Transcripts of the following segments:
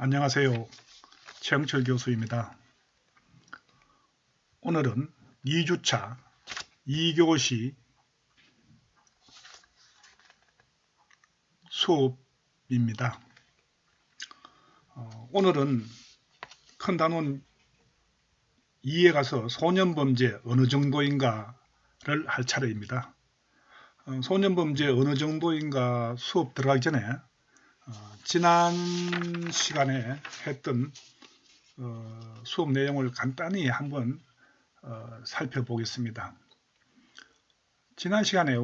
안녕하세요. 최영철 교수입니다. 오늘은 2주차 2교시 수업입니다. 오늘은 큰 단원 2에 가서 소년범죄 어느 정도인가를 할 차례입니다. 소년범죄 어느 정도인가 수업 들어가기 전에 지난 시간에 했던 수업 내용을 간단히 한번 살펴보겠습니다. 지난 시간에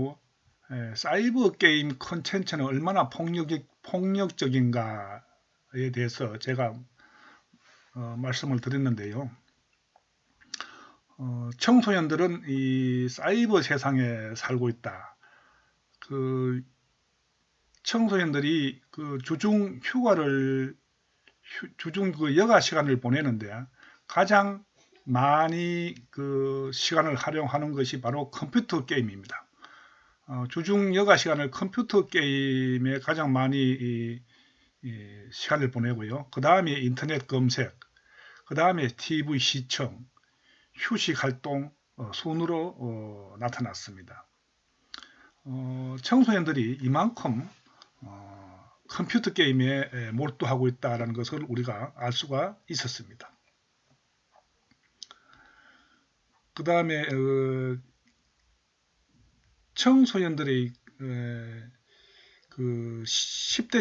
사이버 게임 콘텐츠는 얼마나 폭력적인가에 대해서 제가 말씀을 드렸는데요. 청소년들은 이 사이버 세상에 살고 있다. 청소년들이 주중 여가 시간을 보내는데 가장 많이 시간을 활용하는 것이 바로 컴퓨터 게임입니다. 주중 여가 시간을 컴퓨터 게임에 가장 많이 시간을 보내고요. 그 다음에 인터넷 검색, 그 다음에 TV 시청, 휴식 활동 순으로 나타났습니다. 청소년들이 이만큼 컴퓨터 게임에 몰두하고 있다는 것을 우리가 알 수가 있었습니다. 그 다음에 청소년들의 10대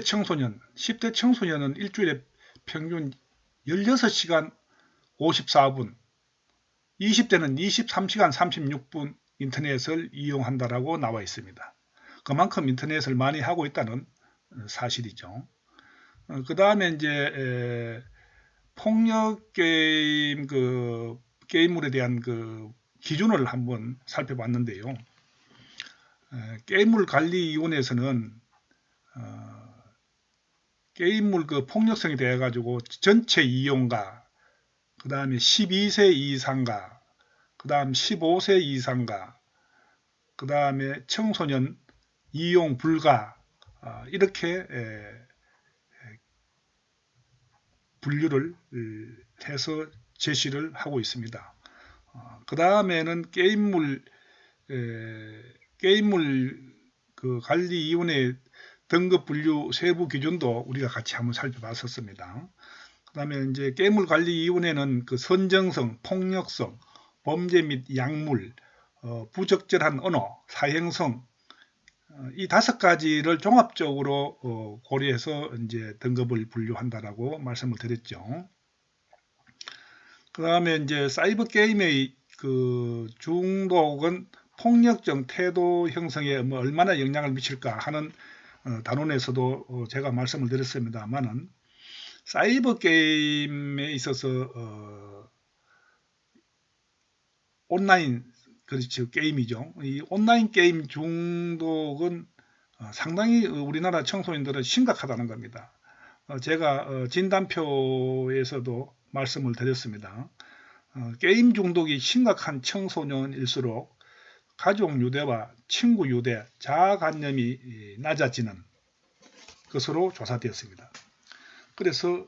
청소년은 일주일에 평균 16시간 54분, 20대는 23시간 36분 인터넷을 이용한다라고 나와 있습니다. 그만큼 인터넷을 많이 하고 있다는 사실이죠. 그 다음에 이제 폭력 게임 게임물에 대한 기준을 한번 살펴봤는데요. 게임물 관리위원회에서는 게임물 폭력성에 대해 가지고 전체 이용가, 그 다음에 12세 이상가, 그 다음 15세 이상가, 그 다음에 청소년 이용 불가, 이렇게 분류를 해서 제시를 하고 있습니다. 그 다음에는 게임물 관리위원회 등급 분류 세부 기준도 우리가 같이 한번 살펴봤었습니다. 그 다음에 이제 게임물 관리위원회는 선정성, 폭력성, 범죄 및 약물, 부적절한 언어, 사행성, 이 5가지를 종합적으로 고려해서 이제 등급을 분류한다라고 말씀을 드렸죠. 그 다음에 이제 사이버 게임의 중독은 폭력적 태도 형성에 얼마나 영향을 미칠까 하는 단원에서도 제가 말씀을 드렸습니다만은 사이버 게임에 있어서 온라인 게임이죠. 이 온라인 게임 중독은 상당히 우리나라 청소년들은 심각하다는 겁니다. 제가 진단표에서도 말씀을 드렸습니다. 게임 중독이 심각한 청소년일수록 가족 유대와 친구 유대, 자아관념이 낮아지는 것으로 조사되었습니다. 그래서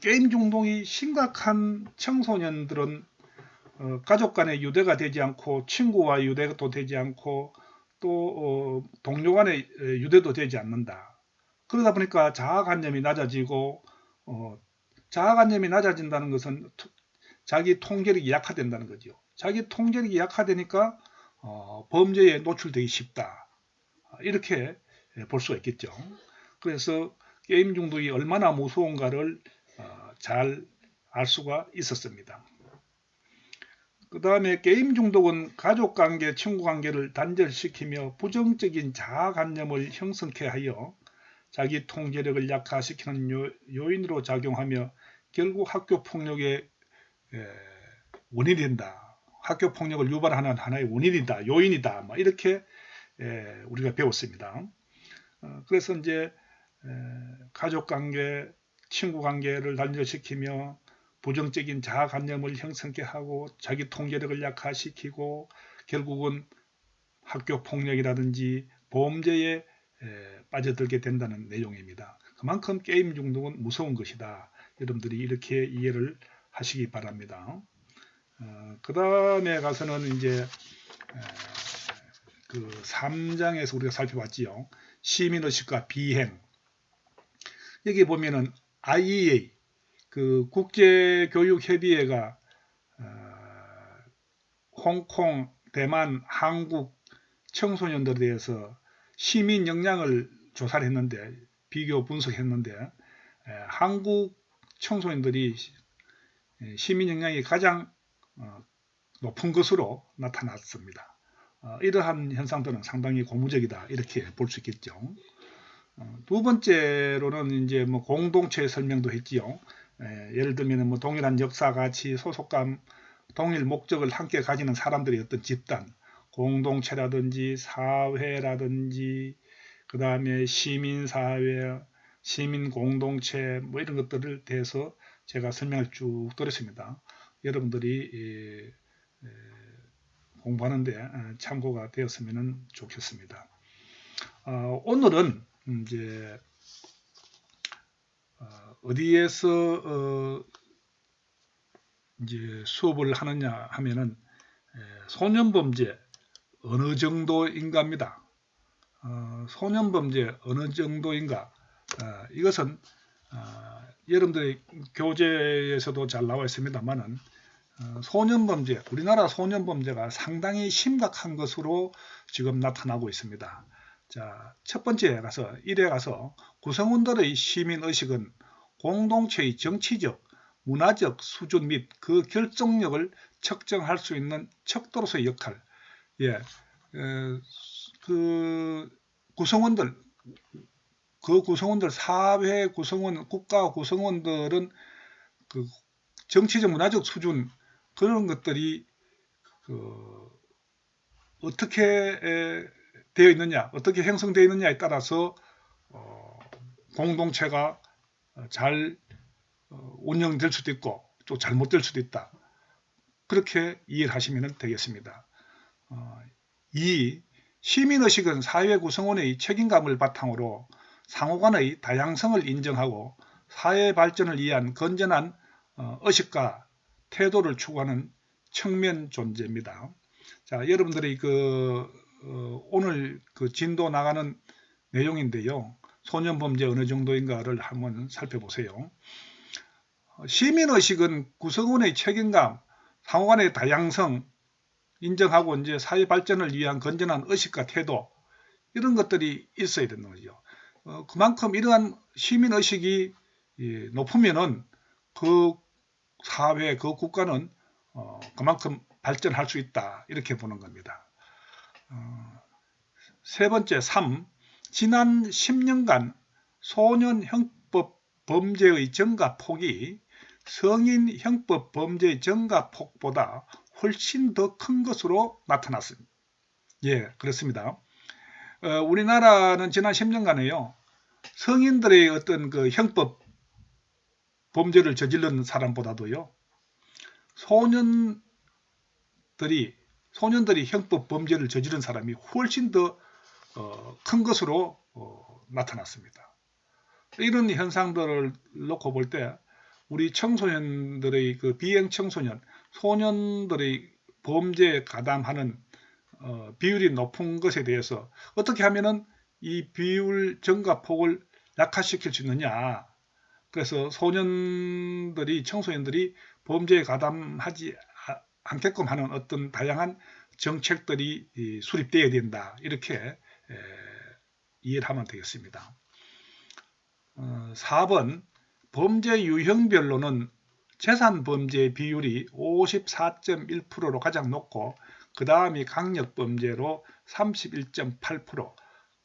게임 중독이 심각한 청소년들은 가족 간의 유대가 되지 않고 친구와 유대도 되지 않고 또 동료 간의 유대도 되지 않는다. 그러다 보니까 자아관념이 낮아지고 자아관념이 낮아진다는 것은 자기 통제력이 약화된다는 거죠. 자기 통제력이 약화되니까 범죄에 노출되기 쉽다. 이렇게 볼 수가 있겠죠. 그래서 게임 중독이 얼마나 무서운가를 잘 알 수가 있었습니다. 그 다음에 게임 중독은 가족관계, 친구관계를 단절시키며 부정적인 자아관념을 형성케 하여 자기 통제력을 약화시키는 요인으로 작용하며 결국 학교폭력의 원인이 된다. 학교폭력을 유발하는 하나의 원인이다. 요인이다. 이렇게 우리가 배웠습니다. 그래서 이제 가족관계, 친구관계를 단절시키며 부정적인 자아관념을 형성케 하고 자기 통제력을 약화시키고 결국은 학교폭력이라든지 범죄에 빠져들게 된다는 내용입니다. 그만큼 게임 중독은 무서운 것이다. 여러분들이 이렇게 이해를 하시기 바랍니다. 그 다음에 가서는 이제 그 3장에서 우리가 살펴봤지요. 시민의식과 비행. 여기 보면은 IEA, 그 국제교육협의회가 홍콩, 대만, 한국 청소년들에 대해서 시민 역량을 조사를 했는데, 비교 분석했는데, 한국 청소년들이 시민 역량이 가장 높은 것으로 나타났습니다. 이러한 현상들은 상당히 고무적이다, 이렇게 볼 수 있겠죠. 두 번째로는 이제 뭐 공동체 설명도 했지요. 예를 들면 뭐 동일한 역사, 가치, 소속감, 동일 목적을 함께 가지는 사람들의 어떤 집단, 공동체라든지 사회라든지 그 다음에 시민사회, 시민공동체 뭐 이런 것들을 대해서 제가 설명을 쭉 드렸습니다. 여러분들이 공부하는데 참고가 되었으면 좋겠습니다. 오늘은 이제 어디에서 이제 수업을 하느냐 하면은 소년범죄 어느 정도인가입니다. 소년범죄 어느 정도인가, 이것은 여러분들의 교재에서도 잘 나와 있습니다만은 소년범죄, 우리나라 소년범죄가 상당히 심각한 것으로 지금 나타나고 있습니다. 자, 첫 번째 가서 1회 가서 구성원들의 시민의식은 공동체의 정치적, 문화적 수준 및 그 결정력을 측정할 수 있는 척도로서의 역할. 그 구성원들, 사회 구성원, 국가 구성원들은 그 정치적, 문화적 수준, 그런 것들이 어떻게 되어 있느냐, 어떻게 형성되어 있느냐에 따라서 공동체가 잘 운영될 수도 있고 또 잘못될 수도 있다. 그렇게 이해를 하시면 되겠습니다. 2. 시민의식은 사회 구성원의 책임감을 바탕으로 상호간의 다양성을 인정하고 사회 발전을 위한 건전한 의식과 태도를 추구하는 측면 존재입니다. 자, 여러분들이 오늘 진도 나가는 내용인데요. 소년범죄 어느 정도인가를 한번 살펴보세요. 시민의식은 구성원의 책임감, 상호간의 다양성 인정하고 이제 사회 발전을 위한 건전한 의식과 태도, 이런 것들이 있어야 되는 거죠. 그만큼 이러한 시민의식이 높으면은 그 사회, 그 국가는 그만큼 발전할 수 있다, 이렇게 보는 겁니다. 세 번째, 3. 지난 10년간 소년 형법 범죄의 증가 폭이 성인 형법 범죄의 증가 폭보다 훨씬 더 큰 것으로 나타났습니다. 예, 그렇습니다. 우리나라는 지난 10년간에요, 성인들의 어떤 그 형법 범죄를 저지른 사람보다도요, 소년들이 형법 범죄를 저지른 사람이 훨씬 더 큰 것으로 나타났습니다. 이런 현상들을 놓고 볼 때 우리 청소년들의 그 비행 청소년, 소년들의 범죄에 가담하는 비율이 높은 것에 대해서 어떻게 하면은 이 비율 증가폭을 약화시킬 수 있느냐. 그래서 청소년들이 범죄에 가담하지 않게끔 하는 어떤 다양한 정책들이 수립되어야 된다, 이렇게 이해를 하면 되겠습니다. 4번, 범죄 유형별로는 재산범죄 비율이 54.1%로 가장 높고 그 다음이 강력범죄로 31.8%,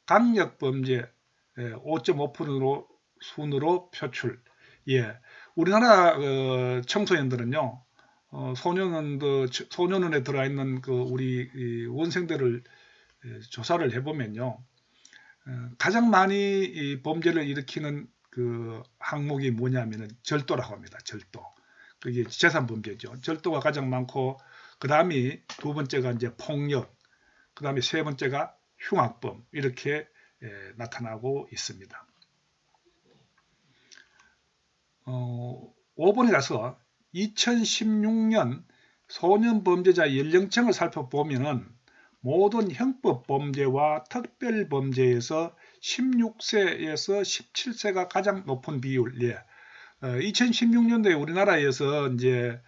강력범죄 5.5%로 순으로 표출. 예, 우리나라 청소년들은요, 소년원에 들어가 있는 우리 원생들을 조사를 해보면요, 가장 많이 범죄를 일으키는 그 항목이 뭐냐면은 절도라고 합니다. 절도. 그게 재산범죄죠. 절도가 가장 많고, 그 다음이 두 번째가 이제 폭력, 그 다음에 세 번째가 흉악범, 이렇게 나타나고 있습니다. 5번에 가서 2016년 소년범죄자 연령층을 살펴보면은 모든 형법범죄와 특별범죄에서 16세에서 17세가 가장 높은 비율. 2016년도에 우리나라에서 이제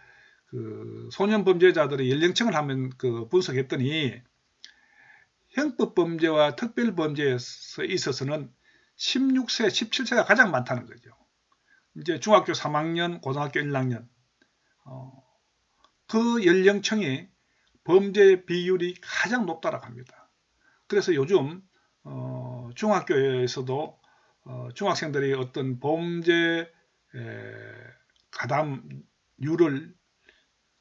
그 소년범죄자들의 연령층을 한번 분석했더니 형법범죄와 특별범죄에 있어서는 16세, 17세가 가장 많다는 거죠. 이제 중학교 3학년, 고등학교 1학년 그 연령층이 범죄 비율이 가장 높다고 합니다. 그래서 요즘 중학교에서도 중학생들의 어떤 범죄 가담률을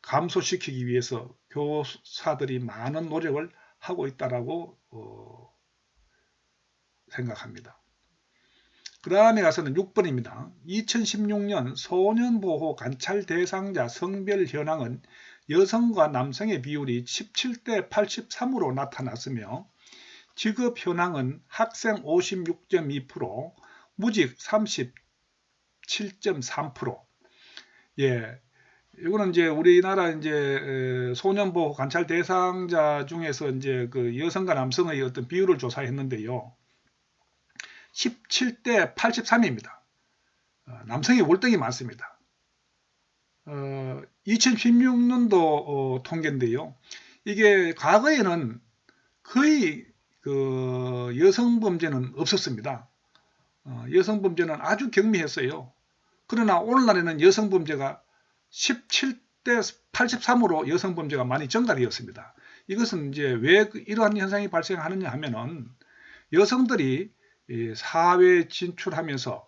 감소시키기 위해서 교사들이 많은 노력을 하고 있다라고 생각합니다. 그 다음에 가서는 6번입니다. 2016년 소년보호 관찰 대상자 성별 현황은 여성과 남성의 비율이 17대 83으로 나타났으며 직업 현황은 학생 56.2%, 무직 37.3%. 이거는 이제 우리나라 이제 소년보호 관찰 대상자 중에서 이제 그 여성과 남성의 어떤 비율을 조사했는데요. 17대 83입니다. 남성이 월등히 많습니다. 2016년도 통계인데요. 이게 과거에는 거의 그 여성 범죄는 없었습니다. 여성 범죄는 아주 경미했어요. 그러나 오늘날에는 여성 범죄가 17대 83으로 여성 범죄가 많이 증가되었습니다. 이것은 이제 왜 이러한 현상이 발생하느냐 하면은 여성들이 사회에 진출하면서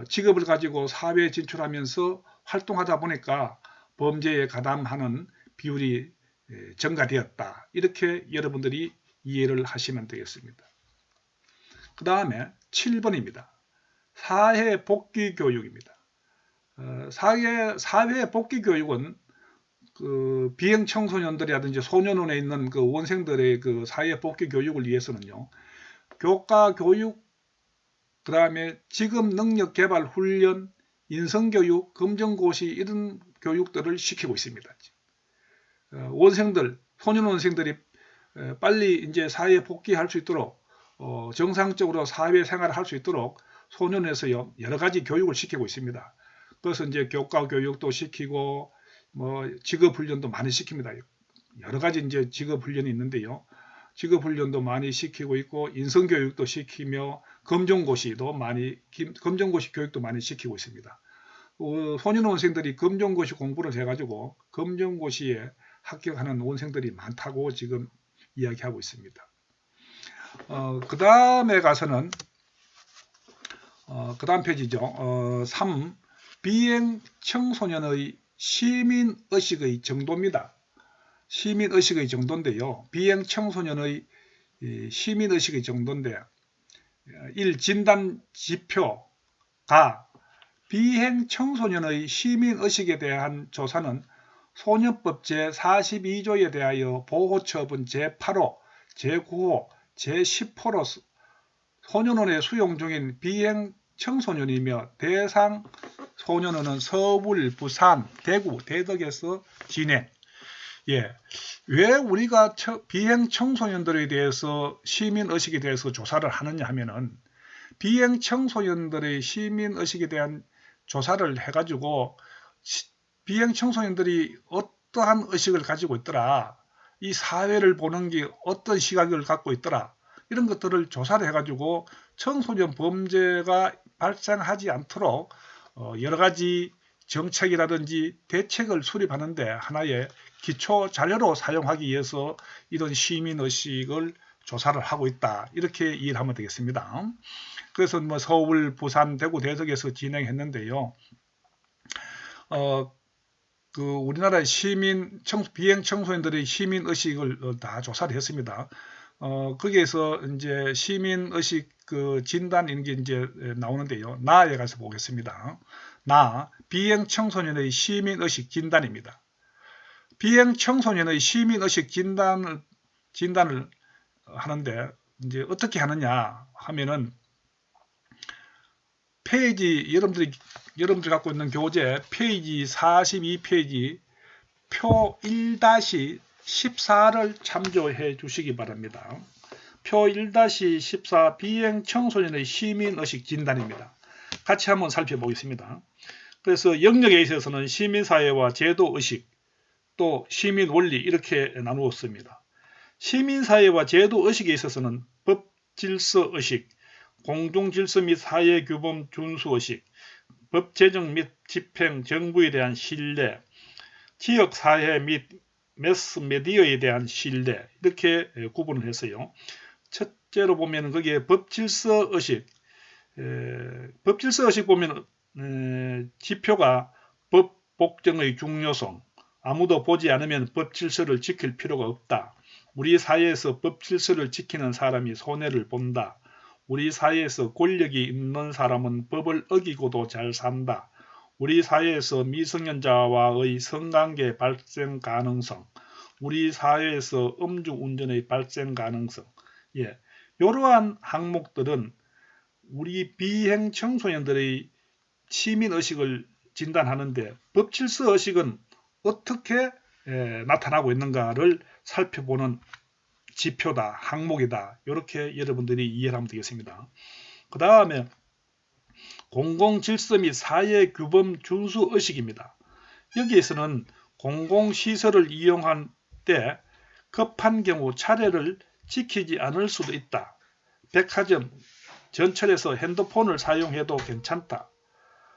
직업을 가지고 사회에 진출하면서 활동하다 보니까 범죄에 가담하는 비율이 증가되었다. 이렇게 여러분들이 이해를 하시면 되겠습니다. 그 다음에 7번입니다. 사회복귀교육입니다. 사회복귀교육은 그 비행 청소년들이라든지 소년원에 있는 그 원생들의 그 사회복귀교육을 위해서는요. 교과교육, 그 다음에 직업능력개발 훈련, 인성교육, 검정고시 이런 교육들을 시키고 있습니다. 원생들, 소년원생들이 빨리 이제 사회에 복귀할 수 있도록 정상적으로 사회생활을 할 수 있도록 소년원에서 여러 가지 교육을 시키고 있습니다. 그래서 이제 교과교육도 시키고 뭐 직업훈련도 많이 시킵니다. 여러 가지 이제 직업훈련이 있는데요. 직업훈련도 많이 시키고 있고 인성교육도 시키며 검정고시 교육도 많이 시키고 있습니다. 소년원생들이 검정고시 공부를 해가지고 검정고시에 합격하는 원생들이 많다고 지금 이야기하고 있습니다. 그 다음에 가서는 그 다음 페이지죠. 3. 비행 청소년의 시민의식의 정도입니다. 시민의식의 정도인데요. 비행 청소년의 시민의식의 정도인데 1. 진단지표가 비행 청소년의 시민의식에 대한 조사는 소년법 제42조에 대하여 보호처분 제8호, 제9호, 제10호로 소년원에 수용 중인 비행 청소년이며 대상 소년원은 서울, 부산, 대구, 대덕에서 진행. 왜 우리가 비행 청소년들에 대해서 시민의식에 대해서 조사를 하느냐 하면은 비행 청소년들의 시민의식에 대한 조사를 해가지고 비행 청소년들이 어떠한 의식을 가지고 있더라, 이 사회를 보는 게 어떤 시각을 갖고 있더라, 이런 것들을 조사를 해가지고 청소년 범죄가 발생하지 않도록 여러 가지 정책이라든지 대책을 수립하는데 하나의 기초 자료로 사용하기 위해서 이런 시민의식을 조사를 하고 있다. 이렇게 이해를 하면 되겠습니다. 그래서 뭐 서울, 부산, 대구, 대덕에서 진행했는데요. 그 우리나라의 비행 청소년들의 시민의식을 다 조사를 했습니다. 거기에서 이제 시민의식 그 진단 이런 게 이제 나오는데요. 나에 가서 보겠습니다. 비행 청소년의 시민의식 진단입니다. 비행 청소년의 시민의식 진단을 하는데 이제 어떻게 하느냐 하면은 페이지 여러분들이 갖고 있는 교재 페이지 42페이지 표 1-14를 참조해 주시기 바랍니다. 표 1-14 비행 청소년의 시민의식 진단입니다. 같이 한번 살펴보겠습니다. 그래서 영역에 있어서는 시민사회와 제도의식, 또 시민원리 이렇게 나누었습니다. 시민사회와 제도의식에 있어서는 법질서의식, 공동질서 및 사회규범 준수의식, 법제정 및 집행 정부에 대한 신뢰, 지역사회 및 매스미디어에 대한 신뢰 이렇게 구분을 했어요. 첫째로 보면 거기에 법질서의식, 법질서의식 보면 지표가 법 복정의 중요성, 아무도 보지 않으면 법질서를 지킬 필요가 없다. 우리 사회에서 법질서를 지키는 사람이 손해를 본다. 우리 사회에서 권력이 있는 사람은 법을 어기고도 잘 산다. 우리 사회에서 미성년자와의 성관계 발생 가능성, 우리 사회에서 음주운전의 발생 가능성, 이러한 항목들은 우리 비행 청소년들의 시민의식을 진단하는데 법질서의식은 어떻게 나타나고 있는가를 살펴보는 지표다, 항목이다. 이렇게 여러분들이 이해를 하면 되겠습니다. 그 다음에 공공질서 및 사회규범 준수의식입니다. 여기에서는 공공시설을 이용할 때 급한 경우 차례를 지키지 않을 수도 있다. 백화점, 전철에서 핸드폰을 사용해도 괜찮다.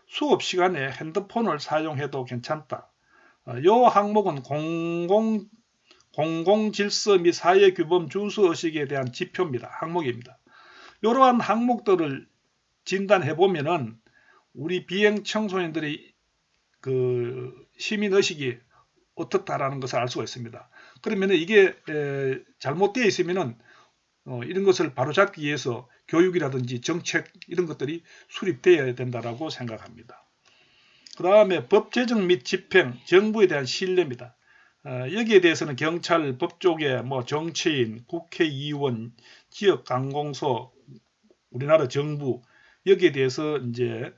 수업 시간에 핸드폰을 사용해도 괜찮다. 이 항목은 공공질서 및 사회규범 준수의식에 대한 지표입니다. 항목입니다. 이러한 항목들을 진단해보면은 우리 비행 청소년들의 그 시민의식이 어떻다라는 것을 알 수가 있습니다. 그러면 이게 잘못되어 있으면은 이런 것을 바로잡기 위해서 교육이라든지 정책 이런 것들이 수립되어야 된다고 생각합니다. 그 다음에 법 제정 및 집행, 정부에 대한 신뢰입니다. 여기에 대해서는 경찰, 법조계, 정치인, 국회의원, 지역관공서, 우리나라 정부 여기에 대해서 이제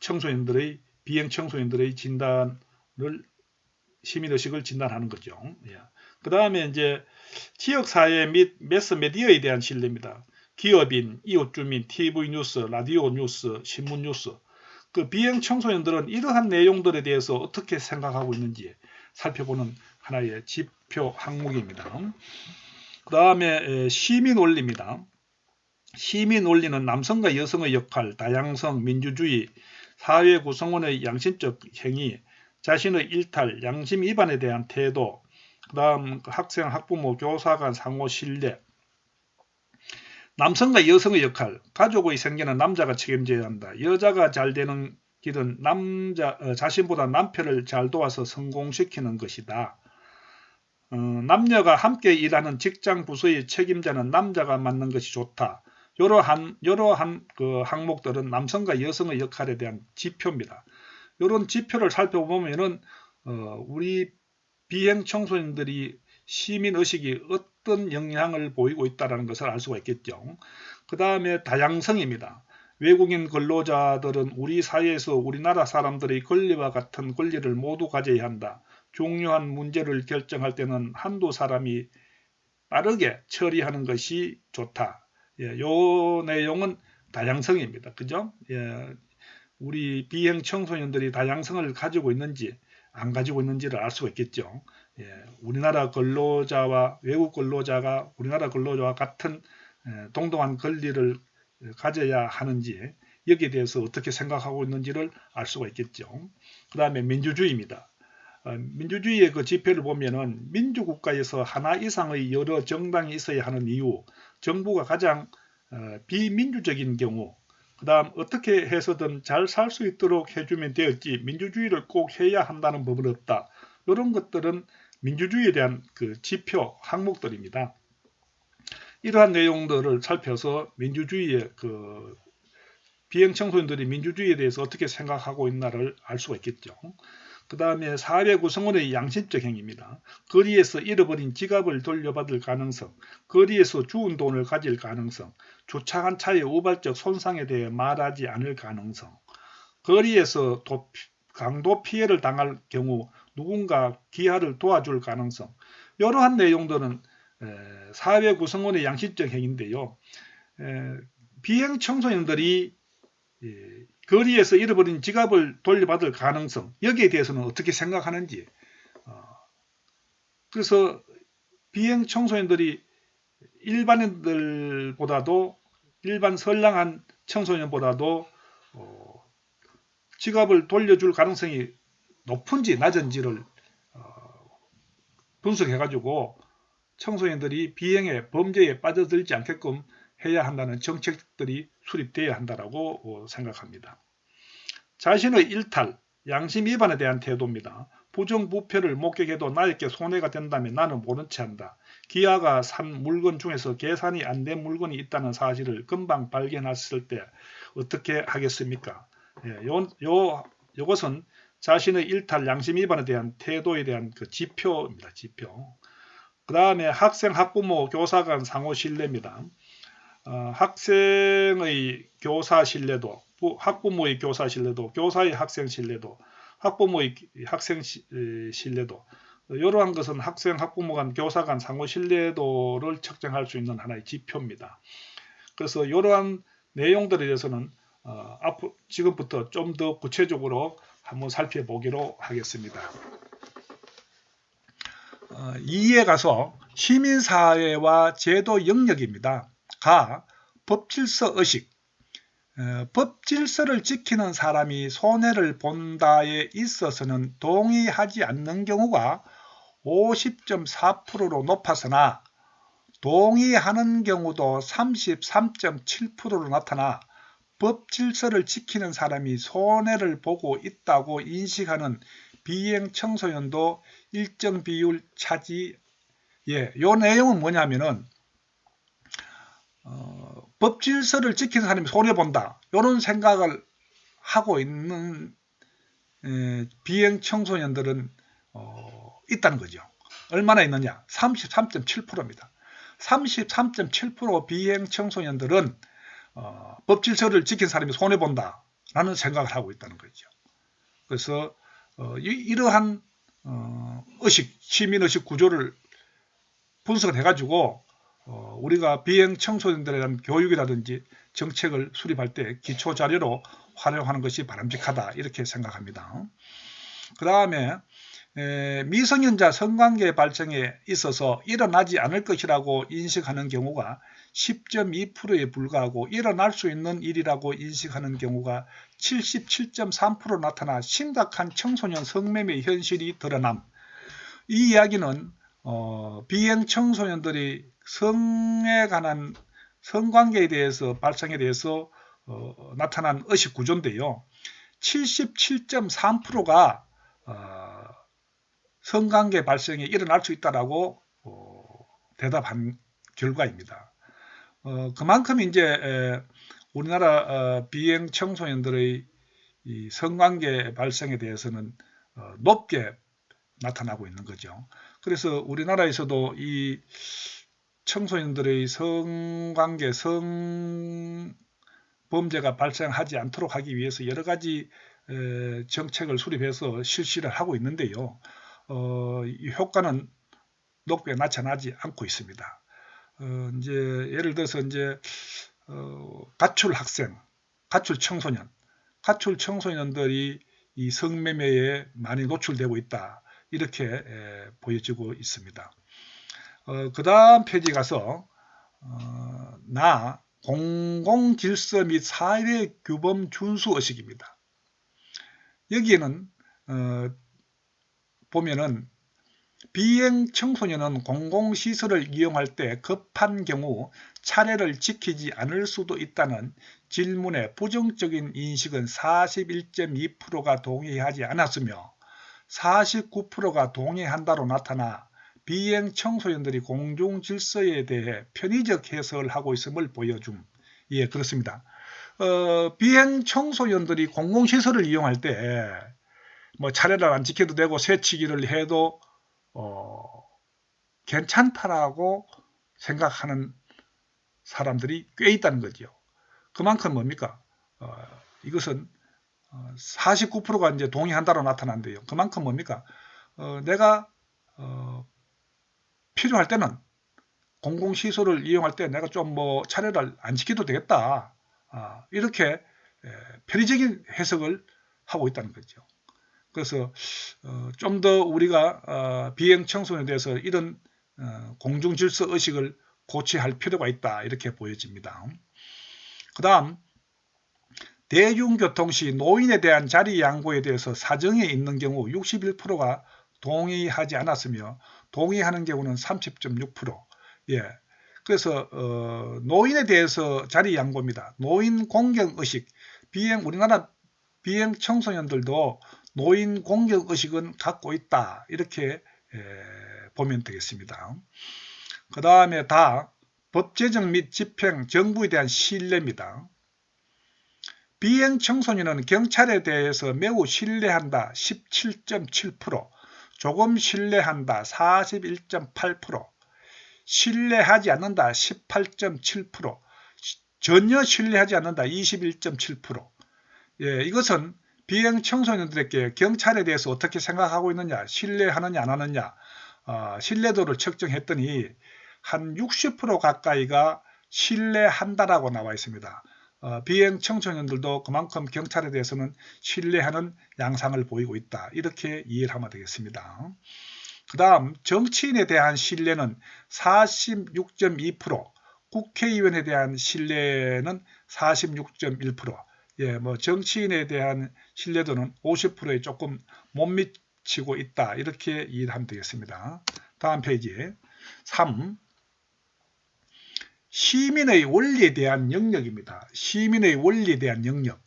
청소년들의 비행 청소년들의 진단을 시민의식을 진단하는 거죠. 그 다음에 이제 지역사회 및 매스미디어에 대한 신뢰입니다. 기업인, 이웃주민, TV뉴스, 라디오 뉴스, 신문뉴스. 그 비행 청소년들은 이러한 내용들에 대해서 어떻게 생각하고 있는지 살펴보는 하나의 지표 항목입니다. 그 다음에 시민원리입니다. 시민원리는 남성과 여성의 역할, 다양성, 민주주의, 사회 구성원의 양심적 행위, 자신의 일탈, 양심 위반에 대한 태도, 그 다음 학생, 학부모, 교사 간 상호 신뢰, 남성과 여성의 역할, 가족의 생계는 남자가 책임져야 한다. 여자가 잘 되는 길은 자신보다 남편을 잘 도와서 성공시키는 것이다. 남녀가 함께 일하는 직장 부서의 책임자는 남자가 맡는 것이 좋다. 이러한 그 항목들은 남성과 여성의 역할에 대한 지표입니다. 이런 지표를 살펴보면은 우리 비행 청소년들이 시민의식이 어떤 영향을 보이고 있다는 것을 알 수가 있겠죠. 그 다음에 다양성입니다. 외국인 근로자들은 우리 사회에서 우리나라 사람들의 권리와 같은 권리를 모두 가져야 한다. 중요한 문제를 결정할 때는 한두 사람이 빠르게 처리하는 것이 좋다. 요 내용은 다양성입니다. 그죠? 우리 비행 청소년들이 다양성을 가지고 있는지 안 가지고 있는지를 알 수가 있겠죠. 우리나라 근로자와 외국 근로자가 우리나라 근로자와 같은 동등한 권리를 가져야 하는지 여기에 대해서 어떻게 생각하고 있는지를 알 수가 있겠죠. 그 다음에 민주주의입니다. 민주주의의 그 지표를 보면은 민주국가에서 하나 이상의 여러 정당이 있어야 하는 이유, 정부가 가장 비민주적인 경우, 그 다음 어떻게 해서든 잘 살 수 있도록 해주면 되었지 민주주의를 꼭 해야 한다는 법은 없다. 이런 것들은 민주주의에 대한 그 지표 항목들입니다. 이러한 내용들을 살펴서 민주주의의 그 비행 청소년들이 민주주의에 대해서 어떻게 생각하고 있나를 알 수가 있겠죠. 그 다음에 사회 구성원의 양심적 행위입니다. 거리에서 잃어버린 지갑을 돌려받을 가능성, 거리에서 주운 돈을 가질 가능성, 주차한 차의 우발적 손상에 대해 말하지 않을 가능성, 거리에서 강도 피해를 당할 경우 누군가 기하를 도와줄 가능성, 이러한 내용들은 사회 구성원의 양심적 행위인데요. 비행 청소년들이 거리에서 잃어버린 지갑을 돌려받을 가능성, 여기에 대해서는 어떻게 생각하는지. 그래서 비행 청소년들이 일반인들보다도, 일반 선량한 청소년보다도 지갑을 돌려줄 가능성이 높은지 낮은지를 분석해가지고 청소년들이 비행에 범죄에 빠져들지 않게끔 해야 한다는 정책들이 수립되어야 한다고 생각합니다. 자신의 일탈, 양심 위반에 대한 태도입니다. 부정부패를 목격해도 나에게 손해가 된다면 나는 모른 채 한다. 기아가 산 물건 중에서 계산이 안 된 물건이 있다는 사실을 금방 발견했을 때 어떻게 하겠습니까? 이것은 자신의 일탈, 양심 위반에 대한 태도에 대한 그 지표입니다. 지표. 그 다음에 학생, 학부모, 교사 간 상호 신뢰입니다. 학생의 교사 신뢰도, 학부모의 교사 신뢰도, 교사의 학생 신뢰도, 학부모의 학생 신뢰도, 이러한 것은 학생, 학부모 간, 교사 간 상호 신뢰도를 측정할 수 있는 하나의 지표입니다. 그래서 이러한 내용들에 대해서는 지금부터 좀 더 구체적으로 한번 살펴보기로 하겠습니다. 2에 가서 시민사회와 제도 영역입니다. 가, 법질서 의식. 법질서를 지키는 사람이 손해를 본다에 있어서는 동의하지 않는 경우가 50.4%로 높았으나 동의하는 경우도 33.7%로 나타나 법질서를 지키는 사람이 손해를 보고 있다고 인식하는 비행 청소년도 일정 비율 차지. 이 내용은 뭐냐면은 법질서를 지키는 사람이 손해본다, 이런 생각을 하고 있는 비행 청소년들은 있다는 거죠. 얼마나 있느냐? 33.7%입니다. 33.7% 비행 청소년들은 법질서를 지킨 사람이 손해본다 라는 생각을 하고 있다는 거죠. 그래서 이러한 의식, 시민의식 구조를 분석을 해가지고 우리가 비행 청소년들에 대한 교육이라든지 정책을 수립할 때 기초 자료로 활용하는 것이 바람직하다, 이렇게 생각합니다. 그 다음에 미성년자 성관계 발생에 있어서 일어나지 않을 것이라고 인식하는 경우가 10.2%에 불과하고 일어날 수 있는 일이라고 인식하는 경우가 77.3% 나타나 심각한 청소년 성매매 현실이 드러남. 이 이야기는 비행 청소년들이 성에 관한 성관계에 대해서 발생에 대해서 나타난 의식 구조인데요. 77.3%가 성관계 발생이 일어날 수 있다라고 대답한 결과입니다. 그만큼 이제 우리나라 비행 청소년들의 이 성관계 발생에 대해서는 높게 나타나고 있는 거죠. 그래서 우리나라에서도 이 청소년들의 성관계, 성범죄가 발생하지 않도록 하기 위해서 여러 가지 정책을 수립해서 실시를 하고 있는데요. 이 효과는 높게 나타나지 않고 있습니다. 이제 예를 들어서 이제 가출 학생, 가출 청소년들이 이 성매매에 많이 노출되고 있다, 이렇게 보여지고 있습니다. 그 다음 페이지 가서 공공질서 및 사회규범 준수의식입니다. 여기에는 보면은 비행 청소년은 공공시설을 이용할 때 급한 경우 차례를 지키지 않을 수도 있다는 질문의 부정적인 인식은 41.2%가 동의하지 않았으며 49%가 동의한다로 나타나 비행 청소년들이 공중질서에 대해 편의적 해석을 하고 있음을 보여줌. 예, 그렇습니다. 비행 청소년들이 공공시설을 이용할 때 뭐 차례를 안 지켜도 되고 새치기를 해도 괜찮다라고 생각하는 사람들이 꽤 있다는 거죠. 그만큼 뭡니까? 이것은 49%가 이제 동의한다로 나타난대요. 그만큼 뭡니까? 내가 필요할 때는 공공시설을 이용할 때 내가 좀 뭐 차례를 안 지켜도 되겠다. 이렇게 편의적인 해석을 하고 있다는 거죠. 그래서 좀 더 우리가 비행 청소년에 대해서 이런 공중질서 의식을 고취할 필요가 있다. 이렇게 보여집니다. 그 다음 대중교통 시 노인에 대한 자리 양보에 대해서 사정에 있는 경우 61%가 동의하지 않았으며 동의하는 경우는 30.6%. 예. 그래서 노인에 대해서 자리 양보입니다. 노인 공경 의식. 우리나라 비행 청소년들도 노인 공경 의식은 갖고 있다. 이렇게 보면 되겠습니다. 그 다음에 법 제정 및 집행, 정부에 대한 신뢰입니다. 비행 청소년은 경찰에 대해서 매우 신뢰한다 17.7%, 조금 신뢰한다 41.8%, 신뢰하지 않는다 18.7%, 전혀 신뢰하지 않는다 21.7%. 예, 이것은 비행 청소년들에게 경찰에 대해서 어떻게 생각하고 있느냐, 신뢰하느냐 안 하느냐, 신뢰도를 측정했더니 한 60% 가까이가 신뢰한다라고 나와 있습니다. 비행 청소년들도 그만큼 경찰에 대해서는 신뢰하는 양상을 보이고 있다. 이렇게 이해를 하면 되겠습니다. 그 다음 정치인에 대한 신뢰는 46.2%, 국회의원에 대한 신뢰는 46.1%. 예, 뭐 정치인에 대한 신뢰도는 50%에 조금 못 미치고 있다. 이렇게 이해를 하면 되겠습니다. 다음 페이지 3. 시민의 원리에 대한 영역입니다. 시민의 원리에 대한 영역.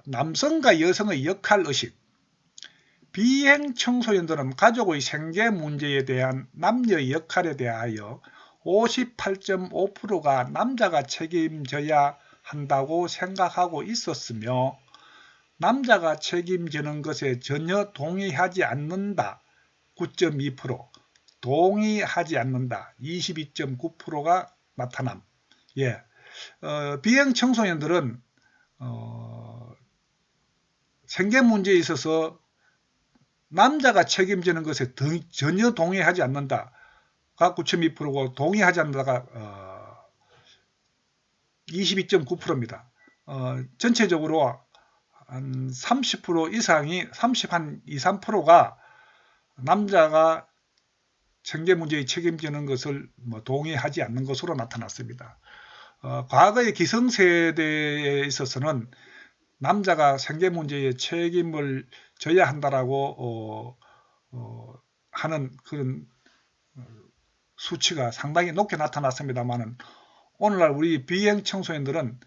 남성과 여성의 역할의식. 비행 청소년들은 가족의 생계 문제에 대한 남녀의 역할에 대하여 58.5%가 남자가 책임져야 한다고 생각하고 있었으며 남자가 책임지는 것에 전혀 동의하지 않는다 9.2%, 동의하지 않는다 22.9%가 나타남. 예, 비행 청소년들은 생계 문제에 있어서 남자가 책임지는 것에 전혀 동의하지 않는다가 9.2%고 동의하지 않는다가 22.9%입니다. 전체적으로 한 30% 이상이 2, 3%가 남자가 생계 문제에 책임지는 것을 동의하지 않는 것으로 나타났습니다. 과거의 기성세대에 있어서는 남자가 생계 문제에 책임을 져야 한다라고 하는 그런 수치가 상당히 높게 나타났습니다만은 오늘날 우리 비행 청소년들은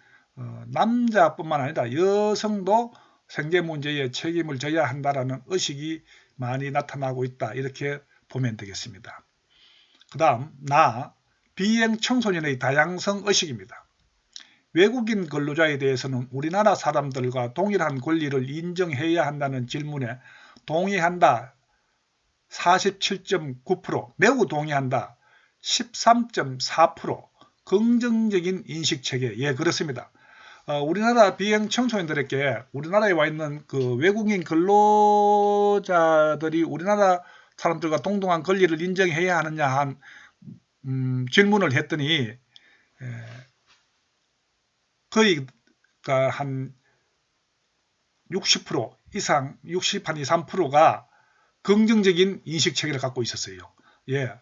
남자뿐만 아니라 여성도 생계 문제에 책임을 져야 한다라는 의식이 많이 나타나고 있다. 이렇게 보면 되겠습니다. 그 다음 비행 청소년의 다양성 의식입니다. 외국인 근로자에 대해서는 우리나라 사람들과 동일한 권리를 인정해야 한다는 질문에 동의한다 47.9%, 매우 동의한다 13.4%, 긍정적인 인식체계. 예, 그렇습니다. 우리나라 비행 청소년들에게 우리나라에 와 있는 그 외국인 근로자들이 우리나라 사람들과 동등한 권리를 인정해야 하느냐 한 질문을 했더니 거의 한 60% 이상, 60, 한 2, 3%가 긍정적인 인식체계를 갖고 있었어요. 예,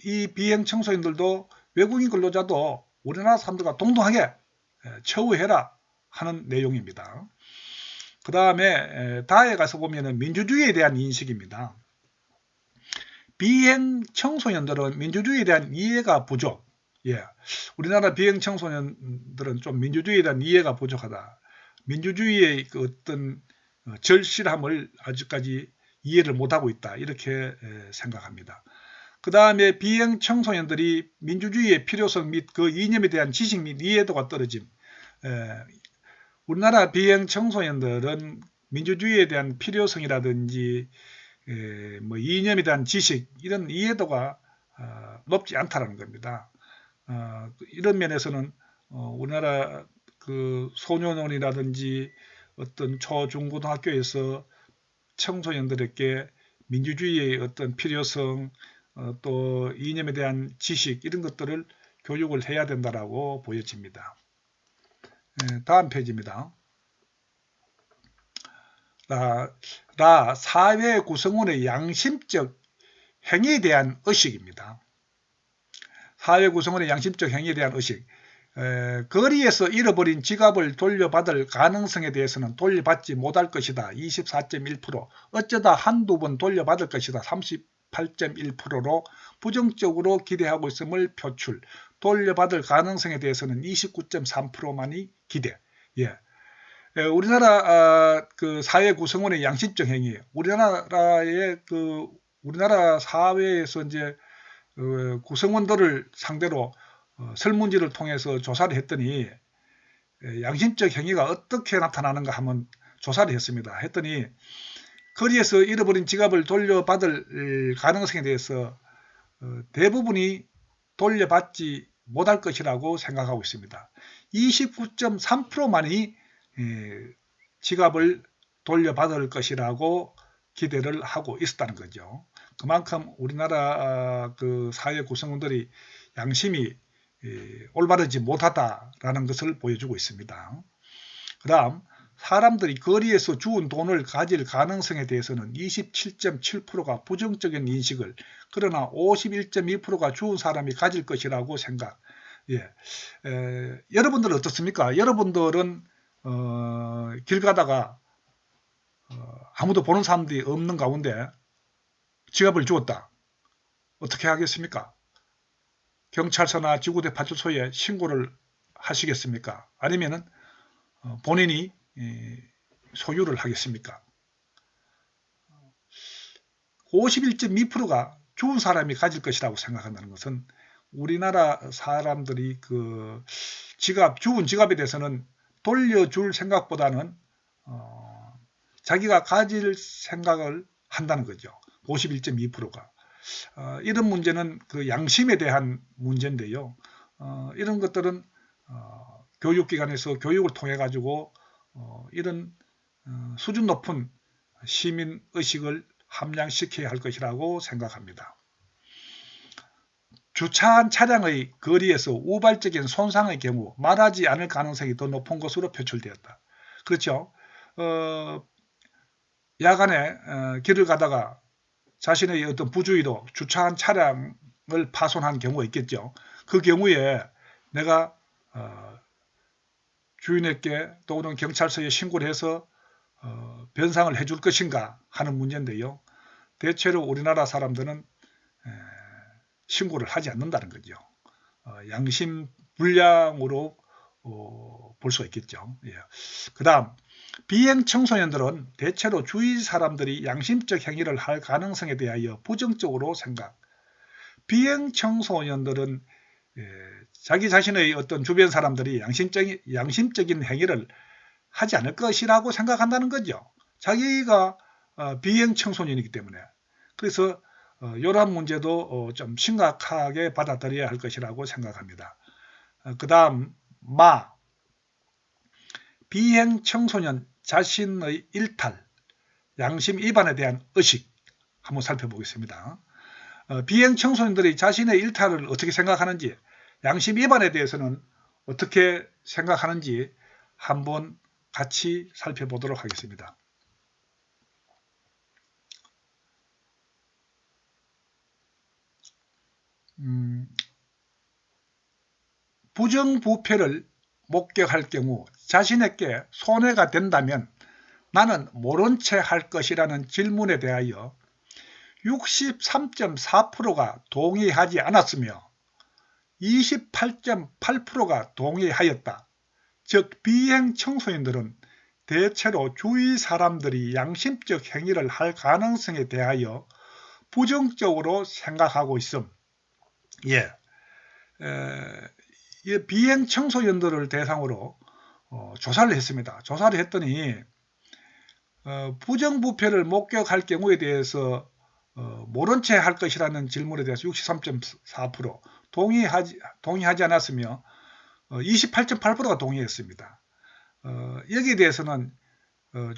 이 비행 청소년들도 외국인 근로자도 우리나라 사람들과 동등하게 처우해라 하는 내용입니다. 그 다음에 다에 가서 보면은 민주주의에 대한 인식입니다. 비행 청소년들은 민주주의에 대한 이해가 부족. 예, 우리나라 비행 청소년들은 좀 민주주의에 대한 이해가 부족하다. 민주주의의 그 어떤 절실함을 아직까지 이해를 못하고 있다. 이렇게 생각합니다. 그 다음에 비행 청소년들이 민주주의의 필요성 및 그 이념에 대한 지식 및 이해도가 떨어짐. 우리나라 비행 청소년들은 민주주의에 대한 필요성이라든지 뭐 이념에 대한 지식 이런 이해도가 높지 않다라는 겁니다. 이런 면에서는 우리나라 그 소년원이라든지 어떤 초, 중, 고등학교에서 청소년들에게 민주주의의 어떤 필요성 또 이념에 대한 지식 이런 것들을 교육을 해야 된다라고 보여집니다. 다음 페이지입니다. 사회 구성원의 양심적 행위에 대한 의식입니다. 사회 구성원의 양심적 행위에 대한 의식. 거리에서 잃어버린 지갑을 돌려받을 가능성에 대해서는 돌려받지 못할 것이다. 24.1%. 어쩌다 한두 번 돌려받을 것이다. 38.1%로 부정적으로 기대하고 있음을 표출. 돌려받을 가능성에 대해서는 29.3%만이 기대. 예. 우리나라 그 사회 구성원의 양심적 행위. 우리나라 사회에서 이제 구성원들을 상대로 설문지를 통해서 조사를 했더니 양심적 행위가 어떻게 나타나는가 한번 조사를 했습니다. 했더니 거리에서 잃어버린 지갑을 돌려받을 가능성에 대해서 대부분이 돌려받지 못할 것이라고 생각하고 있습니다. 29.3%만이 지갑을 돌려받을 것이라고 기대를 하고 있었다는 거죠. 그만큼 우리나라 그 사회 구성원들이 양심이 올바르지 못하다라는 것을 보여주고 있습니다. 그 다음 사람들이 거리에서 주운 돈을 가질 가능성에 대해서는 27.7%가 부정적인 인식을, 그러나 51.2%가 주운 사람이 가질 것이라고 생각. 여러분들은 어떻습니까? 여러분들은 길 가다가 아무도 보는 사람들이 없는 가운데 지갑을 주웠다. 어떻게 하겠습니까? 경찰서나 지구대 파출소에 신고를 하시겠습니까? 아니면 본인이 소유를 하겠습니까? 51.2%가 주운 사람이 가질 것이라고 생각한다는 것은 우리나라 사람들이 그 주운 지갑에 대해서는 돌려줄 생각보다는 자기가 가질 생각을 한다는 거죠. 51.2%가. 이런 문제는 그 양심에 대한 문제인데요. 이런 것들은 교육기관에서 교육을 통해 가지고 이런 수준 높은 시민의식을 함양시켜야 할 것이라고 생각합니다. 주차한 차량의 거리에서 우발적인 손상의 경우 말하지 않을 가능성이 더 높은 것으로 표출되었다. 그렇죠. 야간에 길을 가다가 자신의 어떤 부주의로 주차한 차량을 파손한 경우가 있겠죠. 그 경우에 내가 주인에게 또는 경찰서에 신고를 해서 변상을 해줄 것인가 하는 문제인데요. 대체로 우리나라 사람들은 신고를 하지 않는다는 거죠. 양심 불량으로 볼 수가 있겠죠. 그 다음 비행 청소년들은 대체로 주위 사람들이 양심적 행위를 할 가능성에 대하여 부정적으로 생각. 비행 청소년들은 자기 자신의 어떤 주변 사람들이 양심적인 행위를 하지 않을 것이라고 생각한다는 거죠. 자기가 비행 청소년이기 때문에. 그래서 이러한 문제도 좀 심각하게 받아들여야 할 것이라고 생각합니다. 그 다음 비행 청소년 자신의 일탈, 양심 위반에 대한 의식 한번 살펴보겠습니다. 비행 청소년들이 자신의 일탈을 어떻게 생각하는지, 양심 위반에 대해서는 어떻게 생각하는지 한번 같이 살펴보도록 하겠습니다. 부정부패를 목격할 경우 자신에게 손해가 된다면 나는 모른 채 할 것이라는 질문에 대하여 63.4%가 동의하지 않았으며 28.8%가 동의하였다. 즉 비행 청소년들은 대체로 주위 사람들이 양심적 행위를 할 가능성에 대하여 부정적으로 생각하고 있음. 비행 청소년들을 대상으로 조사를 했습니다. 조사를 했더니 부정부패를 목격할 경우에 대해서 모른 채 할 것이라는 질문에 대해서 63.4%, 동의하지 않았으며 28.8%가 동의했습니다. 여기에 대해서는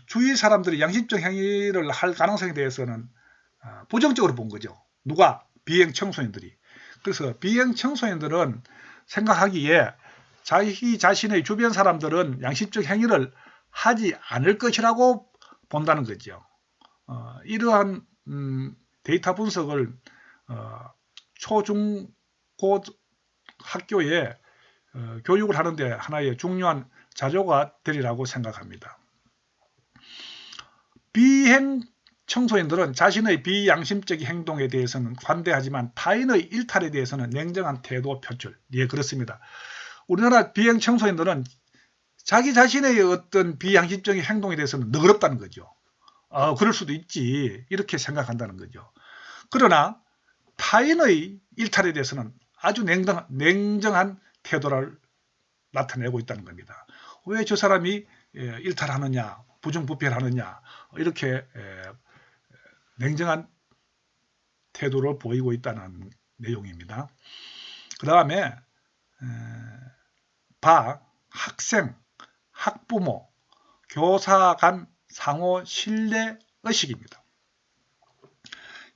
주위 사람들이 양심적 행위를 할 가능성에 대해서는 부정적으로 본 거죠. 누가? 비행 청소년들이. 그래서 비행 청소년들은 생각하기에 자기 자신의 주변 사람들은 양심적 행위를 하지 않을 것이라고 본다는 거죠. 이러한 데이터 분석을 초, 중, 고 학교에 교육을 하는데 하나의 중요한 자료가 되리라고 생각합니다. 비행 청소년들은 자신의 비양심적인 행동에 대해서는 관대하지만 타인의 일탈에 대해서는 냉정한 태도 표출. 예, 그렇습니다. 우리나라 비행 청소년들은 자기 자신의 어떤 비양심적인 행동에 대해서는 너그럽다는 거죠. 그럴 수도 있지. 이렇게 생각한다는 거죠. 그러나 타인의 일탈에 대해서는 아주 냉정한 태도를 나타내고 있다는 겁니다. 왜 저 사람이 일탈하느냐, 부정부패를 하느냐, 이렇게 냉정한 태도를 보이고 있다는 내용입니다. 그 다음에 학생, 학부모, 교사 간 상호 신뢰 의식입니다.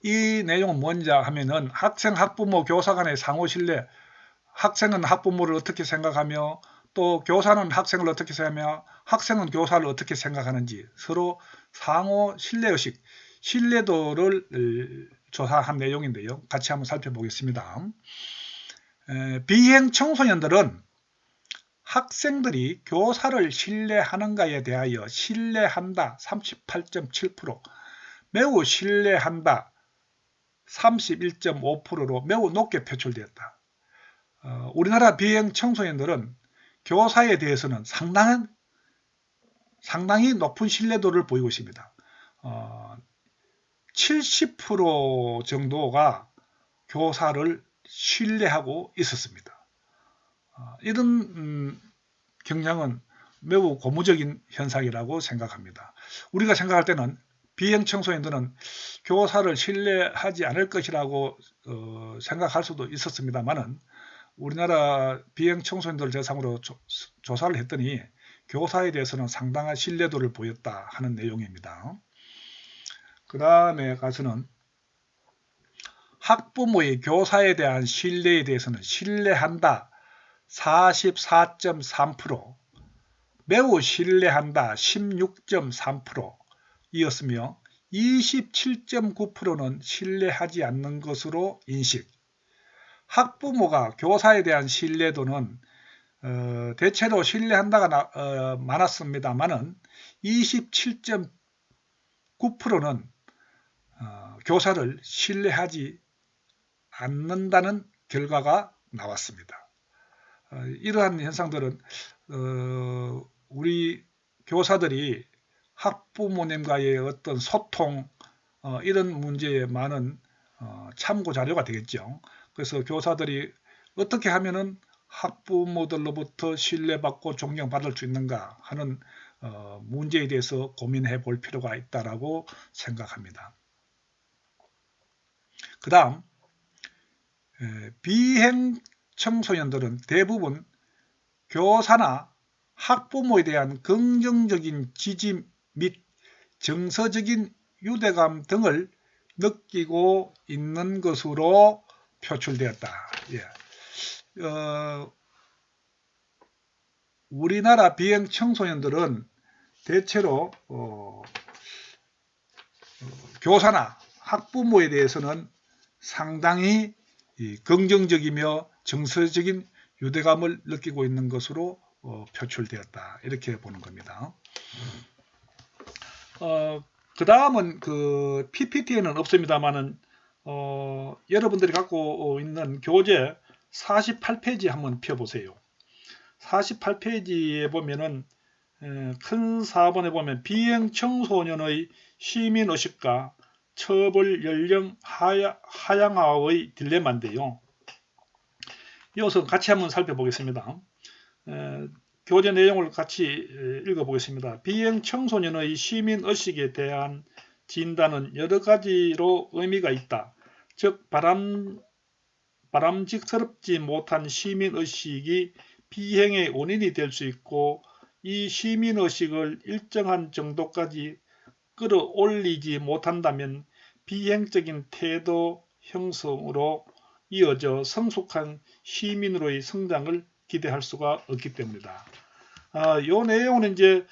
이 내용은 뭔지 하면은 학생, 학부모, 교사 간의 상호 신뢰, 학생은 학부모를 어떻게 생각하며 또 교사는 학생을 어떻게 생각하며 학생은 교사를 어떻게 생각하는지 서로 상호 신뢰의식, 신뢰도를 조사한 내용인데요. 같이 한번 살펴보겠습니다. 비행 청소년들은 학생들이 교사를 신뢰하는가에 대하여 신뢰한다 38.7%, 매우 신뢰한다 31.5%로 매우 높게 표출되었다. 우리나라 비행 청소년들은 교사에 대해서는 상당히 높은 신뢰도를 보이고 있습니다. 70% 정도가 교사를 신뢰하고 있었습니다. 이런 경향은 매우 고무적인 현상이라고 생각합니다. 우리가 생각할 때는 비행 청소년들은 교사를 신뢰하지 않을 것이라고 생각할 수도 있었습니다만은 우리나라 비행 청소년들 대상으로 조사를 했더니 교사에 대해서는 상당한 신뢰도를 보였다 하는 내용입니다. 그 다음에 가서는 학부모의 교사에 대한 신뢰에 대해서는 신뢰한다 44.3%, 매우 신뢰한다 16.3% 이었으며 27.9%는 신뢰하지 않는 것으로 인식. 학부모가 교사에 대한 신뢰도는 대체로 신뢰한다가 많았습니다만은 27.9%는 교사를 신뢰하지 않는다는 결과가 나왔습니다. 이러한 현상들은 우리 교사들이 학부모님과의 어떤 소통 이런 문제에 많은 참고 자료가 되겠죠. 그래서 교사들이 어떻게 하면은 학부모들로부터 신뢰받고 존경받을 수 있는가 하는 문제에 대해서 고민해 볼 필요가 있다고 생각합니다. 그 다음 비행 청소년들은 대부분 교사나 학부모에 대한 긍정적인 지지 및 정서적인 유대감 등을 느끼고 있는 것으로 표출되었다. 예. 우리나라 비행 청소년들은 대체로 교사나 학부모에 대해서는 상당히 긍정적이며 정서적인 유대감을 느끼고 있는 것으로 표출되었다. 이렇게 보는 겁니다. 그 다음은 그 PPT에는 없습니다만은 여러분들이 갖고 있는 교재 48페이지 한번 펴보세요. 48페이지에 보면은 큰 4번에 보면 비행 청소년의 시민의식과 처벌 연령 하향화의 딜레마인데요. 이어서 같이 한번 살펴보겠습니다. 교재 내용을 같이 읽어보겠습니다. 비행 청소년의 시민의식에 대한 진단은 여러 가지로 의미가 있다. 즉 바람직스럽지 못한 시민의식이 비행의 원인이 될 수 있고, 이 시민의식을 일정한 정도까지 끌어올리지 못한다면 비행적인 태도 형성으로 이어져 성숙한 시민으로의 성장을 기대할 수가 없기 때문이다. 이 내용은 이제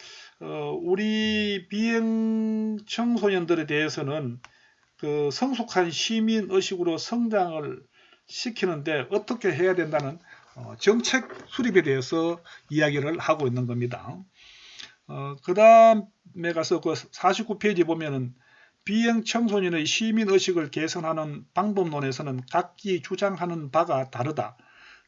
우리 비행 청소년들에 대해서는 그 성숙한 시민 의식으로 성장을 시키는데 어떻게 해야 된다는 정책 수립에 대해서 이야기를 하고 있는 겁니다. 그 다음에 가서 그 49페이지 보면은 비행 청소년의 시민 의식을 개선하는 방법론에서는 각기 주장하는 바가 다르다.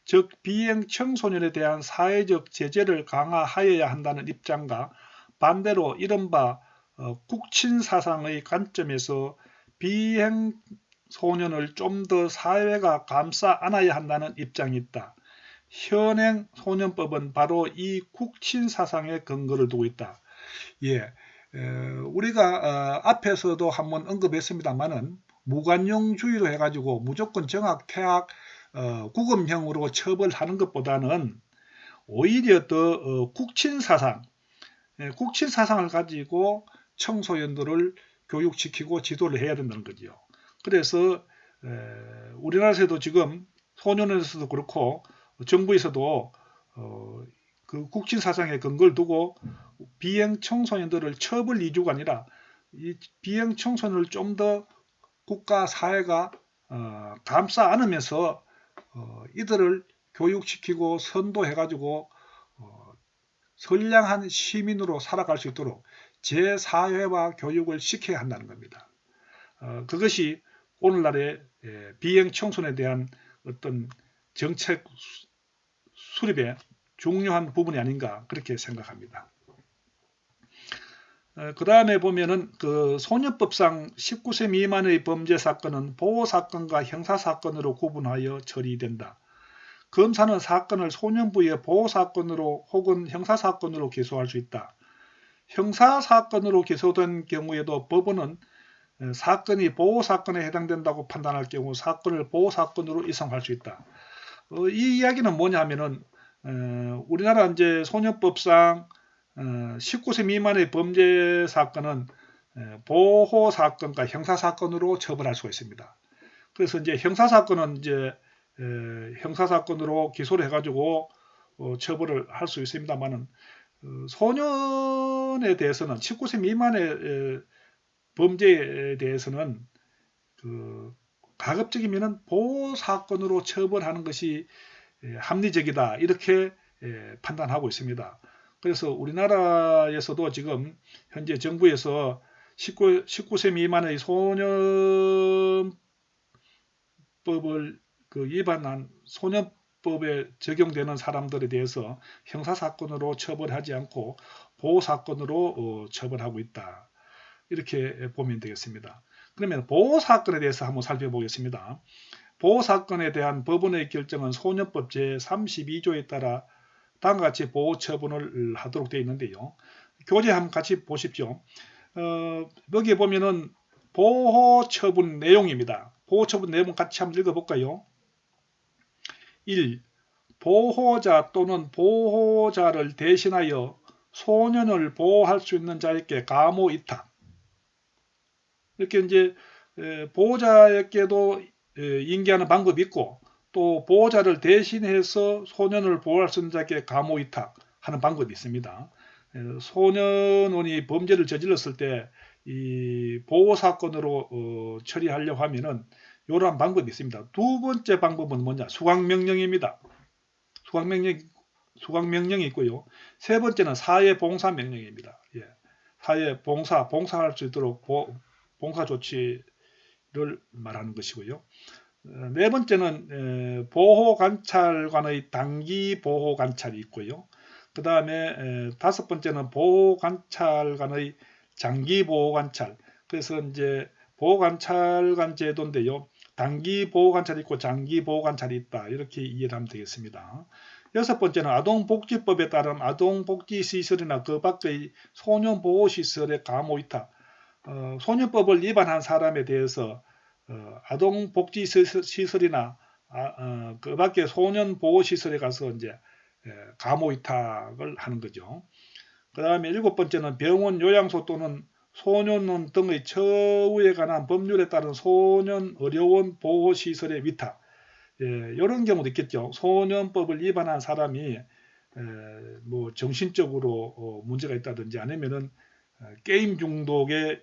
즉 비행 청소년에 대한 사회적 제재를 강화하여야 한다는 입장과 반대로 이른바 국친 사상의 관점에서 비행 소년을 좀 더 사회가 감싸 안아야 한다는 입장이 있다. 현행 소년법은 바로 이 국친 사상에 근거를 두고 있다. 예, 우리가 앞에서도 한번 언급했습니다만은 무관용주의로 해가지고 무조건 정학, 퇴학, 구금형으로 처벌하는 것보다는 오히려 더 국친 사상, 국친 사상을 가지고 청소년들을 교육시키고 지도를 해야 된다는 거죠. 그래서 우리나라에서도 지금 소년원에서도 그렇고 정부에서도 그 국친 사상에 근거를 두고 비행 청소년들을 처벌 위주가 아니라 이 비행 청소년을 좀 더 국가 사회가 감싸 안으면서 이들을 교육시키고 선도해가지고 선량한 시민으로 살아갈 수 있도록 제사회화 교육을 시켜야 한다는 겁니다. 그것이 오늘날의 비행 청소년에 대한 어떤 정책 수립의 중요한 부분이 아닌가 그렇게 생각합니다. 그 다음에 보면은 그 소년법상 19세 미만의 범죄 사건은 보호사건과 형사사건으로 구분하여 처리된다. 검사는 사건을 소년부의 보호사건으로 혹은 형사사건으로 기소할 수 있다. 형사사건으로 기소된 경우에도 법원은 사건이 보호사건에 해당된다고 판단할 경우 사건을 보호사건으로 이송할 수 있다. 이 이야기는 뭐냐 하면은 우리나라 이제 소년법상 19세 미만의 범죄 사건은 보호사건과 형사사건으로 처벌할 수가 있습니다. 그래서 이제 형사사건은 이제 형사사건으로 기소를 해가지고 처벌을 할 수 있습니다만은 소년에 대해서는 19세 미만의 범죄에 대해서는 그 가급적이면은 보호사건으로 처벌하는 것이 합리적이다 이렇게 판단하고 있습니다. 그래서 우리나라에서도 지금 현재 정부에서 19세 미만의 소년법을 위반한 소년법에 적용되는 사람들에 대해서 형사사건으로 처벌하지 않고 보호사건으로 처벌하고 있다. 이렇게 보면 되겠습니다. 그러면 보호사건에 대해서 한번 살펴보겠습니다. 보호사건에 대한 법원의 결정은 소년법 제32조에 따라 다음과 같이 보호처분을 하도록 되어 있는데요. 교재 한번 같이 보십시오. 여기 보면은 보호처분 내용입니다. 보호처분 내용 같이 한번 읽어볼까요? 1. 보호자 또는 보호자를 대신하여 소년을 보호할 수 있는 자에게 감호 위탁. 이렇게 이제 보호자에게도 인계하는 방법이 있고 또 보호자를 대신해서 소년을 보호할 수 있는 자에게 감호 위탁하는 방법이 있습니다. 소년원이 범죄를 저질렀을 때 이 보호 사건으로 처리하려고 하면은 이러한 방법이 있습니다. 두 번째 방법은 뭐냐? 수강명령입니다. 수강명령이 있고요. 세 번째는 사회봉사명령입니다. 예. 봉사할 수 있도록 봉사조치를 말하는 것이고요. 네 번째는 보호관찰관의 단기 보호관찰이 있고요. 그 다음에 다섯 번째는 보호관찰관의 장기 보호관찰. 그래서 이제 보호관찰관 제도인데요. 단기 보호관찰이 있고 장기 보호관찰이 있다. 이렇게 이해를 하면 되겠습니다. 여섯 번째는 아동복지법에 따른 아동복지시설이나 그 밖의 소년보호시설의 감호위탁. 소년법을 위반한 사람에 대해서 아동복지시설이나 그 밖에 소년보호시설에 가서 이제 감호위탁을 하는 거죠. 그 다음에 일곱 번째는 병원, 요양소 또는 소년원 등의 처우에 관한 법률에 따른 소년 의료원 보호시설의 위탁. 이런 경우도 있겠죠. 소년법을 위반한 사람이 뭐 정신적으로 문제가 있다든지 아니면은 게임 중독의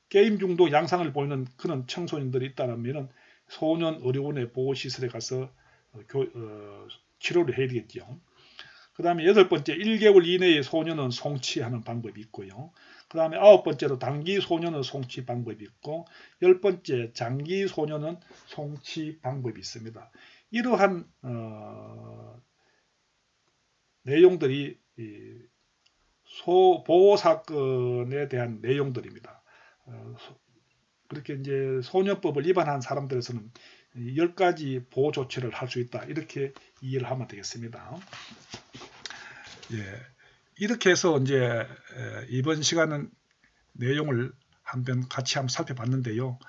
게임 중독 양상을 보이는 그런 청소년들이 있다면 소년 의료원의 보호시설에 가서 치료를 해야 되겠죠. 그 다음에 여덟 번째 1개월 이내의 소년은 송치하는 방법이 있고요. 그 다음에 아홉 번째로 단기 소년은 송치 방법이 있고, 열 번째 장기 소년은 송치 방법이 있습니다. 이러한 내용들이 보호사건에 대한 내용들입니다. 그렇게 이제 소년법을 위반한 사람들에서는 10가지 보호 조치를 할 수 있다. 이렇게 이해를 하면 되겠습니다. 예, 이렇게 해서 이제 이번 시간은 내용을 같이 한번 살펴봤는데요.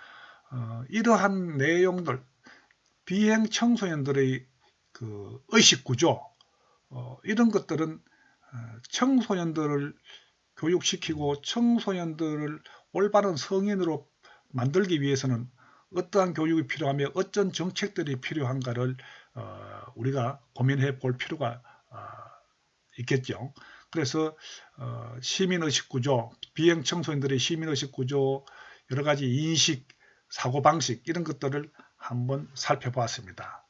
이러한 내용들, 비행 청소년들의 그 의식 구조, 이런 것들은 청소년들을 교육시키고 청소년들을 올바른 성인으로 만들기 위해서는 어떠한 교육이 필요하며 어떤 정책들이 필요한가를 우리가 고민해 볼 필요가 있겠죠. 그래서 시민의식 구조, 비행 청소년들의 시민의식 구조, 여러 가지 인식, 사고방식 이런 것들을 한번 살펴보았습니다.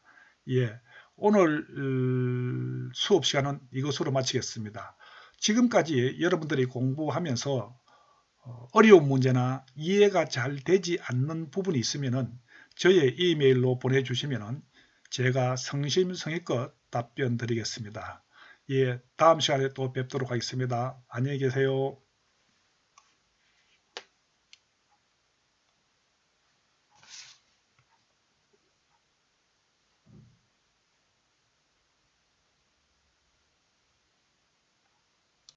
예, 오늘 수업 시간은 이것으로 마치겠습니다. 지금까지 여러분들이 공부하면서 어려운 문제나 이해가 잘 되지 않는 부분이 있으면 저의 이메일로 보내주시면 제가 성심성의껏 답변 드리겠습니다. 예, 다음 시간에 또 뵙도록 하겠습니다. 안녕히 계세요.